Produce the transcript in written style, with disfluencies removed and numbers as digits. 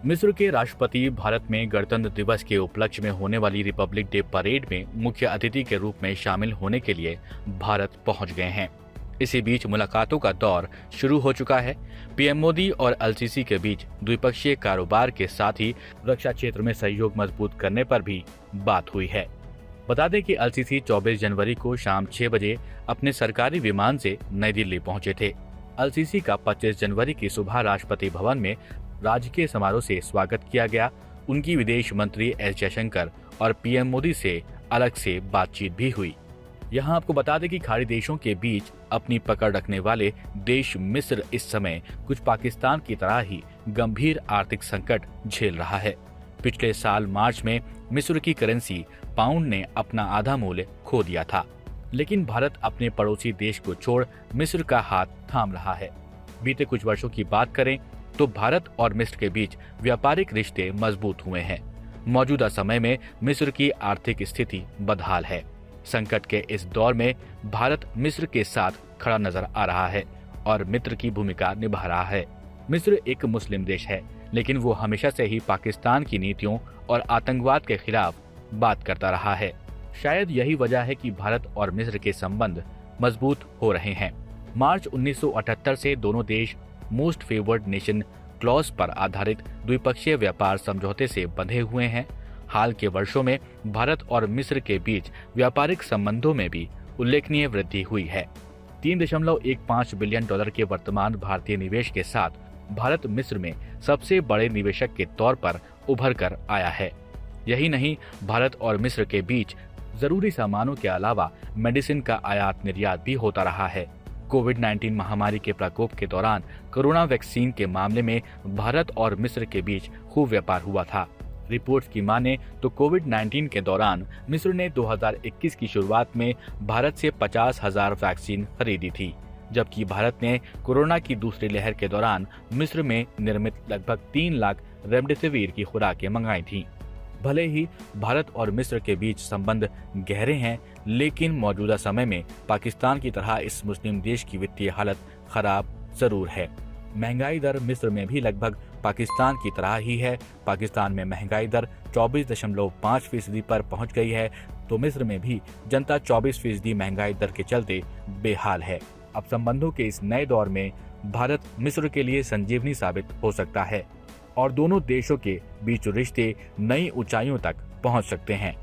मिस्र के राष्ट्रपति भारत में गणतंत्र दिवस के उपलक्ष्य में होने वाली रिपब्लिक डे परेड में मुख्य अतिथि के रूप में शामिल होने के लिए भारत पहुंच गए हैं। इसी बीच मुलाकातों का दौर शुरू हो चुका है। पीएम मोदी और एलसीसी के बीच द्विपक्षीय कारोबार के साथ ही रक्षा क्षेत्र में सहयोग मजबूत करने पर भी बात हुई है। बता दें कि एलसीसी 24 जनवरी को शाम 6 बजे अपने सरकारी विमान से नई दिल्ली पहुंचे थे। एलसीसी का 25 जनवरी की सुबह राष्ट्रपति भवन में राजकीय समारोह से स्वागत किया गया। उनकी विदेश मंत्री एस जयशंकर और पीएम मोदी से अलग से बातचीत भी हुई। यहाँ आपको बता दें कि खाड़ी देशों के बीच अपनी पकड़ रखने वाले देश मिस्र इस समय कुछ पाकिस्तान की तरह ही गंभीर आर्थिक संकट झेल रहा है। पिछले साल मार्च में मिस्र की करेंसी पाउंड ने अपना आधा मूल्य खो दिया था, लेकिन भारत अपने पड़ोसी देश को छोड़ मिस्र का हाथ थाम रहा है। बीते कुछ वर्षों की बात करें तो भारत और मिस्र के बीच व्यापारिक रिश्ते मजबूत हुए हैं। मौजूदा समय में मिस्र की आर्थिक स्थिति बदहाल है। संकट के इस दौर में भारत मिस्र के साथ खड़ा नजर आ रहा है और मित्र की भूमिका निभा रहा है। मिस्र एक मुस्लिम देश है, लेकिन वो हमेशा से ही पाकिस्तान की नीतियों और आतंकवाद के खिलाफ बात करता रहा है। शायद यही वजह है कि भारत और मिस्र के संबंध मजबूत हो रहे हैं। मार्च 1978 से दोनों देश मोस्ट फेवर्ड नेशन क्लॉज पर आधारित द्विपक्षीय व्यापार समझौते से बंधे हुए हैं। हाल के वर्षों में भारत और मिस्र के बीच व्यापारिक संबंधों में भी उल्लेखनीय वृद्धि हुई है। $3.15 बिलियन के वर्तमान भारतीय निवेश के साथ भारत मिस्र में सबसे बड़े निवेशक के तौर पर उभर कर आया है। यही नहीं, भारत और मिस्र के बीच जरूरी सामानों के अलावा मेडिसिन का आयात निर्यात भी होता रहा है। कोविड-19 महामारी के प्रकोप के दौरान कोरोना वैक्सीन के मामले में भारत और मिस्र के बीच खूब व्यापार हुआ था। रिपोर्ट्स की माने तो कोविड-19 के दौरान मिस्र ने 2021 की शुरुआत में भारत से 50,000 वैक्सीन खरीदी थी, जबकि भारत ने कोरोना की दूसरी लहर के दौरान मिस्र में निर्मित लगभग 3 लाख रेमडेसिविर की खुराकें मंगाई थीं। भले ही भारत और मिस्र के बीच संबंध गहरे हैं, लेकिन मौजूदा समय में पाकिस्तान की तरह इस मुस्लिम देश की वित्तीय हालत खराब जरूर है। महंगाई दर मिस्र में भी लगभग पाकिस्तान की तरह ही है। पाकिस्तान में महंगाई दर 24.5% पर पहुंच गई है, तो मिस्र में भी जनता 24% महंगाई दर के चलते बेहाल है। अब संबंधों के इस नए दौर में भारत मिस्र के लिए संजीवनी साबित हो सकता है और दोनों देशों के बीच रिश्ते नई ऊंचाइयों तक पहुंच सकते हैं।